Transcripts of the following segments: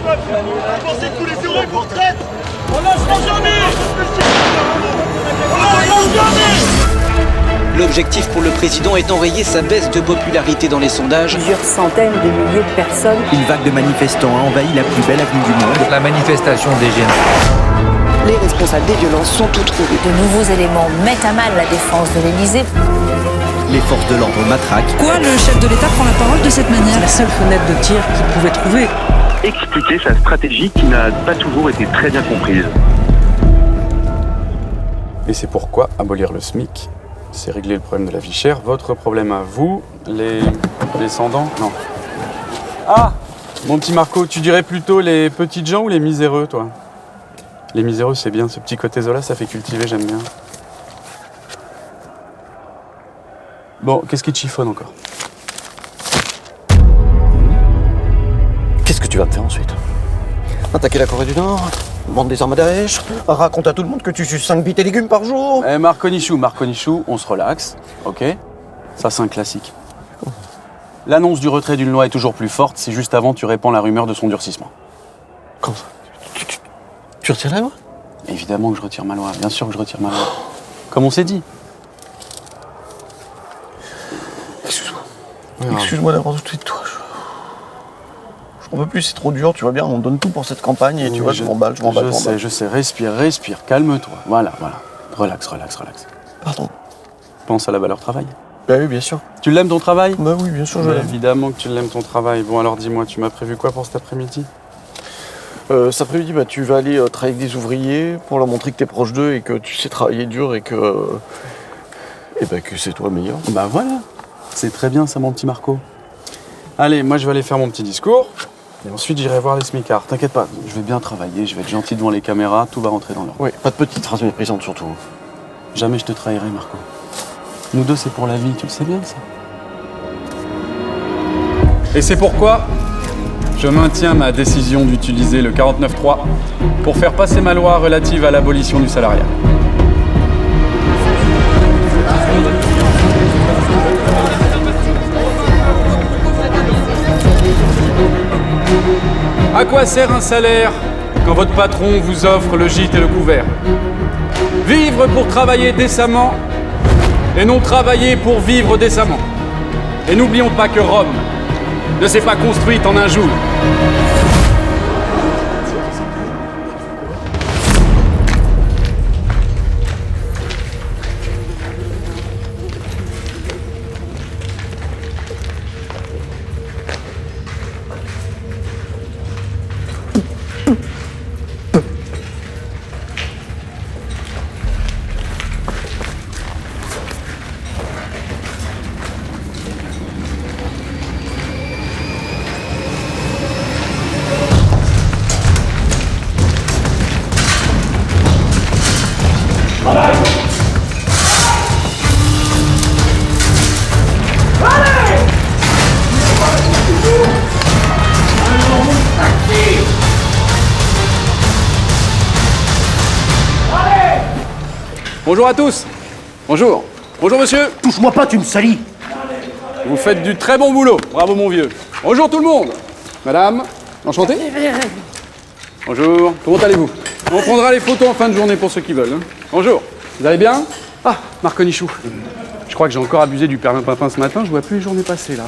Vous pensez que tous les héros vous retraitent? On lâchera jamais! On lâchera jamais! L'objectif pour le président est d'enrayer sa baisse de popularité dans les sondages. Plusieurs centaines de milliers de personnes. Une vague de manifestants a envahi la plus belle avenue du monde. La manifestation dégénère. Les responsables des violences sont tous trouvés. De nouveaux éléments mettent à mal la défense de l'Élysée. Les forces de l'ordre matraquent. Pourquoi le chef de l'État prend la parole de cette manière? La seule fenêtre de tir qu'il pouvait trouver. Expliquer sa stratégie qui n'a pas toujours été très bien comprise. Et c'est pourquoi abolir le SMIC, c'est régler le problème de la vie chère. Votre problème à vous, les descendants, non. Ah, mon petit Marco, tu dirais plutôt les petites gens ou les miséreux, toi? Les miséreux, c'est bien, ce petit côté Zola, ça fait cultiver, j'aime bien. Bon, qu'est-ce qui te chiffonne encore? Qu'est-ce que tu vas me faire ensuite? Attaquer la Corée du Nord? Vendre des armes à Daesh? Raconte à tout le monde que tu suces 5 bites et légumes par jour? Marconichou, on se relaxe, ok? Ça, c'est un classique. L'annonce du retrait d'une loi est toujours plus forte si juste avant tu répands la rumeur de son durcissement. Comment? Tu retires la loi? Évidemment que je retire ma loi, bien sûr que je retire ma loi. Comme on s'est dit. Excuse-moi. Oui, Excuse-moi d'avoir douté de toi. Je n'en peux plus, c'est trop dur, tu vois bien, on donne tout pour cette campagne et tu vois, je m'emballe. Je sais, respire, calme-toi. Voilà. Relax. Pardon. Pense à la valeur travail. Bah oui, bien sûr. Tu l'aimes ton travail? Bah oui, bien sûr, je l'aime. Évidemment que tu l'aimes ton travail. Bon alors dis-moi, tu m'as prévu quoi pour cet après-midi? Cet après-midi, tu vas aller travailler avec des ouvriers pour leur montrer que t'es proche d'eux et que tu sais travailler dur et que... que c'est toi le meilleur. Bah voilà, c'est très bien ça mon petit Marco. Allez, moi je vais aller faire mon petit discours et ensuite j'irai voir les smicards. T'inquiète pas, je vais bien travailler, je vais être gentil devant les caméras, tout va rentrer dans l'ordre. Oui, pas de petites phrases méprisantes surtout. Jamais je te trahirai Marco. Nous deux c'est pour la vie, tu le sais bien ça. Et c'est pourquoi je maintiens ma décision d'utiliser le 49.3 pour faire passer ma loi relative à l'abolition du salariat. À quoi sert un salaire quand votre patron vous offre le gîte et le couvert? Vivre pour travailler décemment et non travailler pour vivre décemment. Et n'oublions pas que Rome ne s'est pas construite en un jour. Bonjour à tous. Bonjour. Bonjour monsieur. Touche-moi pas, tu me salis. Vous faites du très bon boulot. Bravo mon vieux. Bonjour tout le monde. Madame, enchanté. Bonjour. Comment allez-vous? On prendra les photos en fin de journée pour ceux qui veulent. Hein. Bonjour. Vous allez bien? Ah, Marconichou. Je crois que j'ai encore abusé du perlimpinpin ce matin. Je vois plus les journées passer là.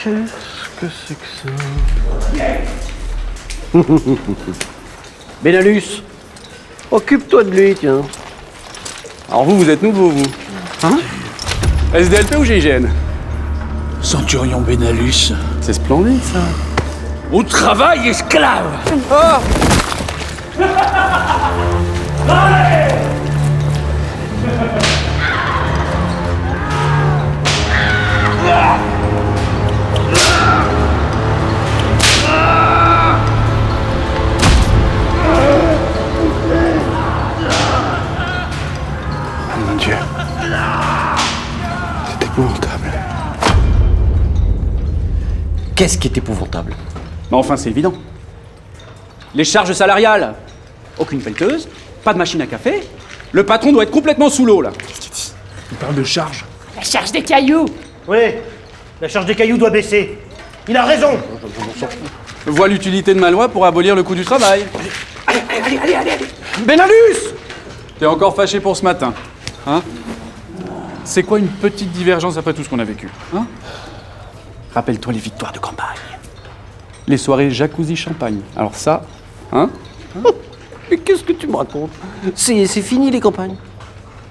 Qu'est-ce que c'est que ça? Benalus, occupe-toi de lui, tiens. Alors vous êtes nouveau, vous? Hein? SDLP ou GIGN? Centurion Benalus. C'est splendide, ça. Au travail, esclave! Oh! Mon Dieu. C'est épouvantable. Qu'est-ce qui est épouvantable? Mais enfin, c'est évident. Les charges salariales. Aucune pelleteuse, pas de machine à café. Le patron doit être complètement sous l'eau, là. Il parle de charge. La charge des cailloux. Oui, la charge des cailloux doit baisser. Il a raison. vois l'utilité de ma loi pour abolir le coût du travail. Allez. Benalus! T'es encore fâché pour ce matin, hein? C'est quoi une petite divergence après tout ce qu'on a vécu, hein? Rappelle-toi les victoires de campagne. Les soirées jacuzzi champagne. Alors ça, hein? Mais qu'est-ce que tu me racontes? C'est fini les campagnes.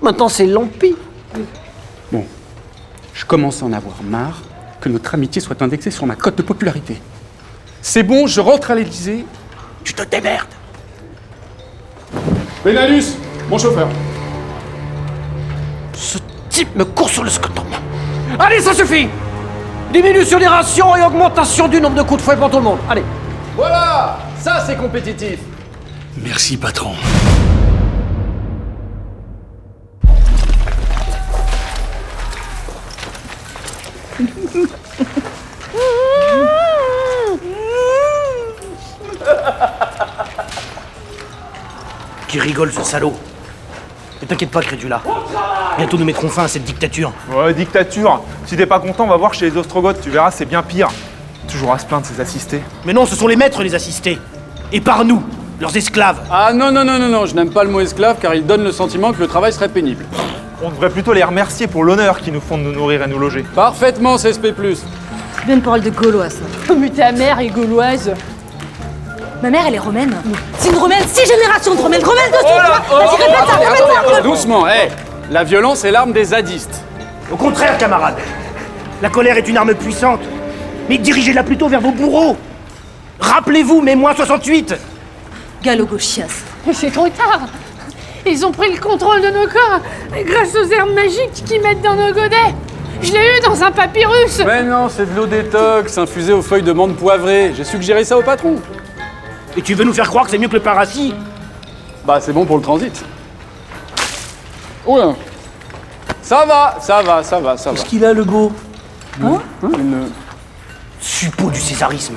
Maintenant c'est l'Empire. Bon, je commence à en avoir marre que notre amitié soit indexée sur ma cote de popularité. C'est bon, je rentre à l'Élysée, tu te démerdes. Benalus, mon chauffeur. Ce type me court sur le scrotum. Allez, ça suffit! Diminution des rations et augmentation du nombre de coups de fouet pour tout le monde. Allez. Voilà, ça c'est compétitif. Merci, patron. Qui rigole, ce salaud. Ne t'inquiète pas, Crédula. Bientôt nous mettrons fin à cette dictature. Ouais, dictature. Si t'es pas content, on va voir chez les Ostrogoths, tu verras, c'est bien pire. Toujours à se plaindre de ses assistés. Mais non, ce sont les maîtres, les assistés. Et par nous, leurs esclaves. Ah non, je n'aime pas le mot esclave car il donne le sentiment que le travail serait pénible. On devrait plutôt les remercier pour l'honneur qu'ils nous font de nous nourrir et nous loger. Parfaitement, CSP+. C'est bien une parole de gaulois, ça. Mais ta mère est gauloise. Ma mère, elle est romaine. C'est une romaine, 6 générations de romaines. Romaine de suite, vas-y, répète ça. Doucement, la violence est l'arme des zadistes. Au contraire, camarades. La colère est une arme puissante. Mais dirigez-la plutôt vers vos bourreaux. Rappelez-vous, mai 68. Gallo-gauchias. C'est trop tard. Ils ont pris le contrôle de nos corps grâce aux herbes magiques qu'ils mettent dans nos godets. Je l'ai eu dans un papyrus. Mais non, c'est de l'eau détox infusée aux feuilles de menthe poivrée. J'ai suggéré ça au patron. Et tu veux nous faire croire que c'est mieux que le paracis? Bah, c'est bon pour le transit. Oula. Ça va. Qu'est-ce qu'il a, le beau? Une... Suppôt du césarisme.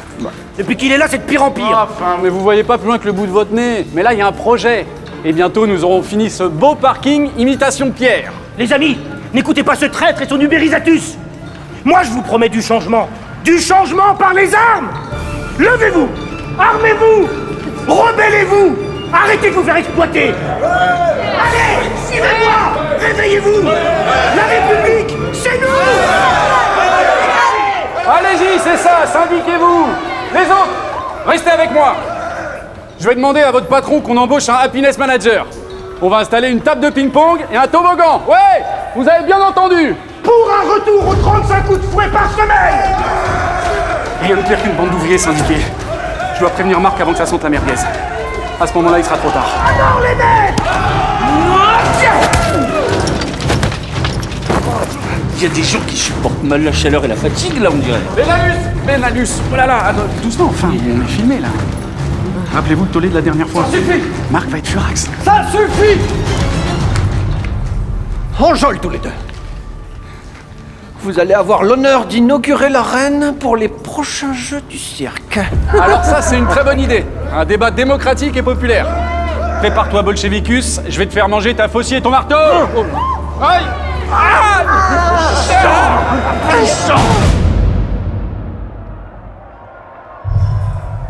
Depuis qu'il est là, c'est de pire en pire. Enfin, mais vous voyez pas plus loin que le bout de votre nez. Mais là, il y a un projet. Et bientôt, nous aurons fini ce beau parking imitation Pierre. Les amis, n'écoutez pas ce traître et son ubérisatus. Moi, je vous promets du changement. Du changement par les armes. Levez-vous. Armez-vous. Rebellez-vous. Arrêtez de vous faire exploiter. Allez, suivez-moi. Réveillez-vous. La République, c'est nous. Allez-y, c'est ça, syndiquez-vous. Les autres, restez avec moi. Je vais demander à votre patron qu'on embauche un happiness manager. On va installer une table de ping-pong et un toboggan. Ouais, vous avez bien entendu. Pour un retour aux 35 coups de fouet par semaine. Rien de pire qu'une bande d'ouvriers syndiqués. Je dois prévenir Marc avant que ça sente la merguez. À ce moment-là, il sera trop tard. Alors les mecs. Il y a des gens qui supportent mal la chaleur et la fatigue, là, on dirait. Benalus. Oh là là, doucement, enfin, on est filmé, là. Rappelez-vous le tollé de la dernière fois. Ça suffit. Marc va être furax. Ça suffit. Enjôle tous les deux. Vous allez avoir l'honneur d'inaugurer l'arène pour les prochains Jeux du cirque. Alors ça, c'est une très bonne idée. Un débat démocratique et populaire. Prépare-toi, Bolchevicus, je vais te faire manger ta faucille et ton marteau. Aïe.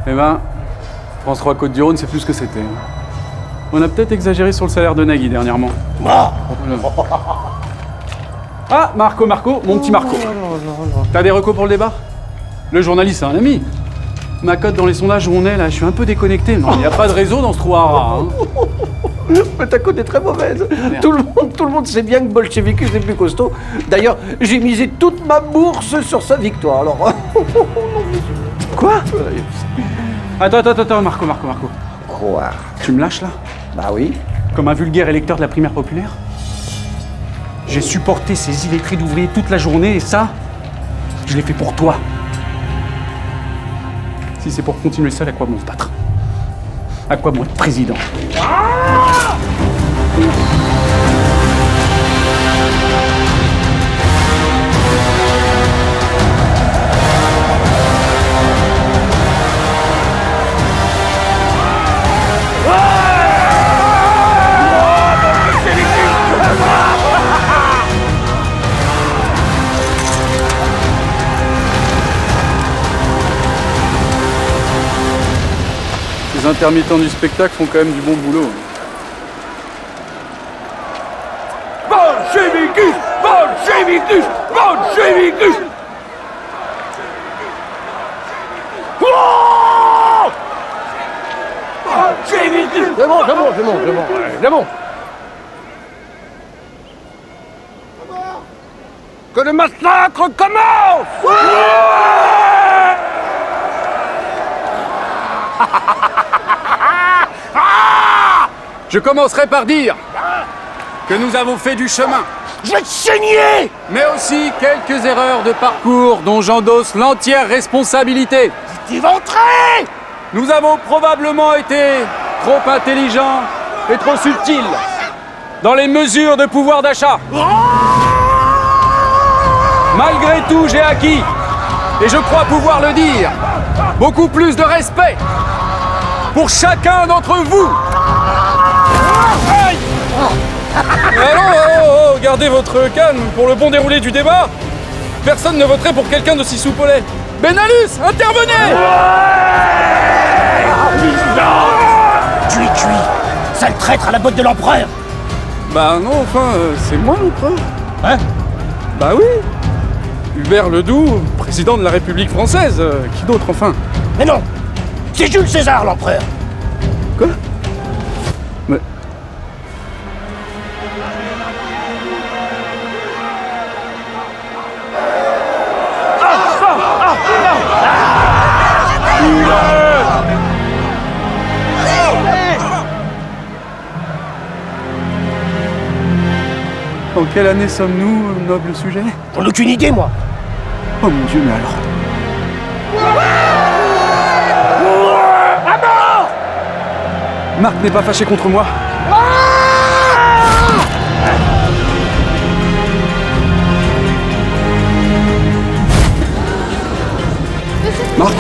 Eh ben, France 3 Côte-du-Rhône, c'est plus ce que c'était. On a peut-être exagéré sur le salaire de Nagui dernièrement. Ah, Marco, mon petit Marco. T'as des recos pour le débat? Le journaliste, c'est un ami. Ma cote dans les sondages où on est, là, je suis un peu déconnecté. Non, il n'y a pas de réseau dans ce trou à rats. Mais ta cote est très mauvaise. Tout le monde sait bien que Bolchevicus est plus costaud. D'ailleurs, j'ai misé toute ma bourse sur sa victoire, alors... Quoi? Attends, Marco. Quoi? Tu me lâches, là? Bah oui. Comme un vulgaire électeur de la primaire populaire? J'ai supporté ces illettrés d'ouvriers toute la journée et ça, je l'ai fait pour toi. Si c'est pour continuer seul, à quoi bon se battre? À quoi bon être président? Les intermittents du spectacle font quand même du bon boulot. Bolchevikus! Bolchevikus! Bolchevikus! Oh! Bolchevikus! C'est bon. Que le massacre commence! Je commencerai par dire que nous avons fait du chemin. Je vais te saigner! Mais aussi quelques erreurs de parcours dont j'endosse l'entière responsabilité. T'es ventré! Nous avons probablement été trop intelligents et trop subtils dans les mesures de pouvoir d'achat. Malgré tout, j'ai acquis, et je crois pouvoir le dire, beaucoup plus de respect pour chacun d'entre vous. Allons, gardez votre calme pour le bon déroulé du débat. Personne ne voterait pour quelqu'un d'aussi soupolé. Benalus, intervenez! Tu es cuit, sale traître à la botte de l'empereur! Bah non, enfin, c'est moi l'empereur. Hein? Bah oui. Hubert Ledoux, président de la République française. Qui d'autre, enfin? Mais non! C'est Jules César l'empereur! Quoi? Mais... En quelle année sommes-nous, noble sujet? J'en ai aucune idée, moi! Oh mon Dieu, mais alors... À mort! Marc n'est pas fâché contre moi. Marc?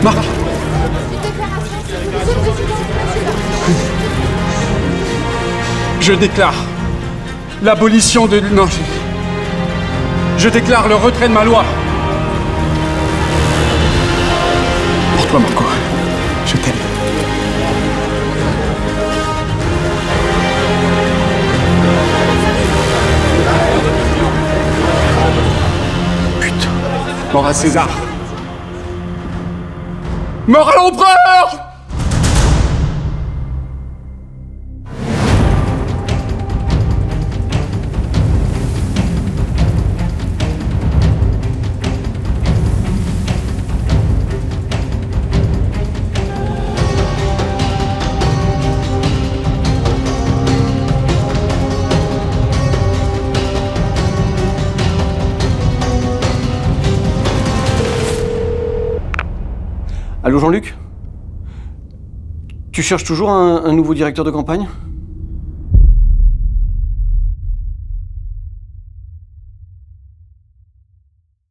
Marc? Je déclare l'abolition de... Non, je déclare le retrait de ma loi. Pour toi, Marco, je t'aime. Putain, mort à César. Mort à l'empereur! Allô Jean-Luc? Tu cherches toujours un nouveau directeur de campagne?